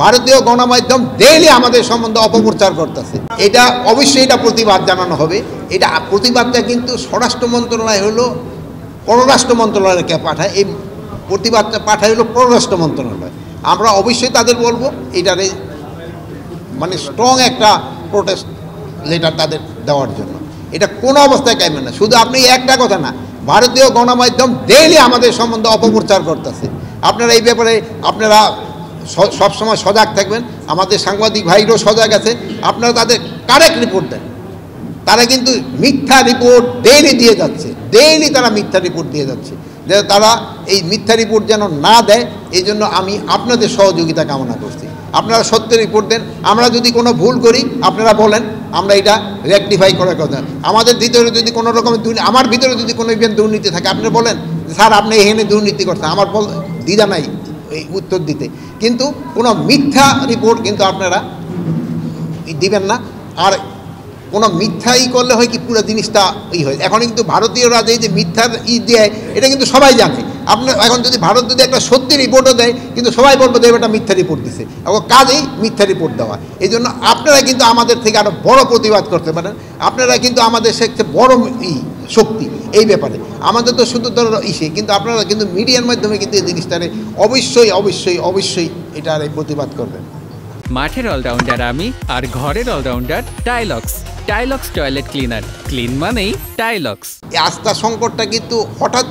ভারতীয় গণমাধ্যম ডেইলি আমাদের সম্বন্ধে অপপ্রচার করতেছে। এটা অবশ্যই এটা প্রতিবাদ জানানো হবে। এটা প্রতিবাদটা কিন্তু স্বরাষ্ট্র মন্ত্রণালয় হলো পররাষ্ট্র মন্ত্রণালয়কে পাঠায়, এই প্রতিবাদটা পাঠায় হলো পররাষ্ট্র মন্ত্রণালয়। আমরা অবশ্যই তাদের বলবো এটারে মানে স্ট্রং একটা প্রোটেস্ট লেটার তাদের দেওয়ার জন্য। এটা কোনো অবস্থায় কাইবে না। শুধু আপনি একটা কথা না, ভারতীয় গণমাধ্যম ডেইলি আমাদের সম্বন্ধে অপপ্রচার করতেছে। আপনারা এই ব্যাপারে আপনারা সবসময় সজাগ থাকবেন। আমাদের সাংবাদিক ভাইরাও সজাগ আছে, আপনারা তাদের কারেক্ট রিপোর্ট দেন। তারা কিন্তু মিথ্যা রিপোর্ট ডেইলি দিয়ে যাচ্ছে, ডেইলি তারা মিথ্যা রিপোর্ট দিয়ে যাচ্ছে। যে তারা এই মিথ্যা রিপোর্ট যেন না দেয়, এই জন্য আমি আপনাদের সহযোগিতা কামনা করছি। আপনারা সত্য রিপোর্ট দেন। আমরা যদি কোনো ভুল করি আপনারা বলেন, আমরা এটা রেকটিফাই করার কথা। আমাদের ভিতরে যদি কোনো রকমের আমার ভিতরে যদি কোনো দুর্নীতি থাকে আপনি বলেন স্যার আপনি এখানে দুর্নীতি করছেন, আমার দ্বিধা নাই এই উত্তর দিতে। কিন্তু কোনো মিথ্যা রিপোর্ট কিন্তু আপনারা দিবেন না। আর কোনো মিথ্যাই করলে হয় কি পুরো জিনিসটা হয়। এখন কিন্তু ভারতীয়রা যে মিথ্যার দেয় এটা কিন্তু সবাই জানে। আপনার এখন যদি ভারত যদি একটা সত্যি রিপোর্টও দেয় কিন্তু সবাই বলবো যে এটা মিথ্যা রিপোর্ট দিছে, এবং কাজেই মিথ্যা রিপোর্ট দেওয়া। এই জন্য আপনারা কিন্তু আমাদের থেকে আরও বড় প্রতিবাদ করতে পারেন। আপনারা কিন্তু আমাদের সবচেয়ে বড় শক্তি এই ব্যাপারে। আমাদের তো শুধু ধরো কিন্তু আপনারা কিন্তু মিডিয়ার মাধ্যমে কিন্তু এই জিনিসটারে অবশ্যই অবশ্যই অবশ্যই এটার প্রতিবাদ করবেন। মাঠের অলরাউন্ডার আমি, আর ঘরের all rounder Tylox. Tylox toilet cleaner, clean মানেই টাইলক্স। এই আস্থা সংকটটা কিন্তু হঠাৎ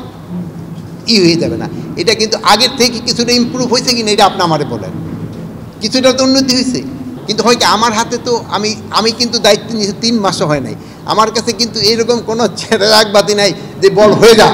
হয়ে যাবে না। এটা কিন্তু আগের থেকে কিছুটা ইমপ্রুভ হয়েছে কিনা এটা আপনি আমারে বলেন। কিছুটা তো উন্নতি হয়েছে, কিন্তু হয় কি আমার হাতে তো আমি কিন্তু দায়িত্ব নিয়েছি 3 মাসও হয় নাই। আমার কাছে কিন্তু এরকম কোনো রাগবাতি নাই যে বল হয়ে যা,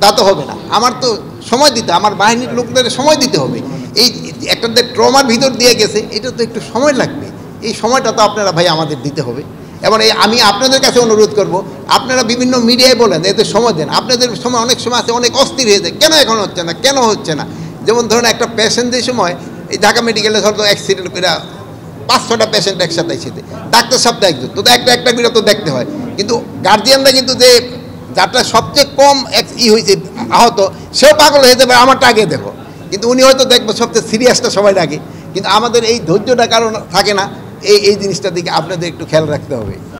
তা তো হবে না। আমার তো সময় দিতে, আমার বাহিনীর লোকদের সময় দিতে হবে। এই একটা ট্রমার ভিতর দিয়ে গেছে, এটা তো একটু সময় লাগবে। এই সময়টা তো আপনারা ভাই আমাদের দিতে হবে। এবং আমি আপনাদের কাছে অনুরোধ করব, আপনারা বিভিন্ন মিডিয়ায় বলেন এদের সময় দেন। আপনাদের সময় অনেক সময় আছে অনেক অস্থির হয়ে যায়, কেন এখন হচ্ছে না, কেন হচ্ছে না। যেমন ধরুন একটা পেশেন্টের সময় এই ঢাকা মেডিকেলে ধরো অ্যাক্সিডেন্ট করে 5-6টা পেশেন্ট একসাথে এসেছে, ডাক্তার সব একজন তো একটা করে তো দেখতে হয়। কিন্তু গার্জিয়ানরা কিন্তু যে যারটা সবচেয়ে কম হয়েছে আহত, সেও পাগল হয়ে যাবে আমারটা আগে দেখো। কিন্তু উনি হয়তো দেখবো সবচেয়ে সিরিয়াসটা সবাই আগে। কিন্তু আমাদের এই ধৈর্যটা কারণ থাকে না। এই জিনিসটার দিকে আপনাদের একটু খেয়াল রাখতে হবে।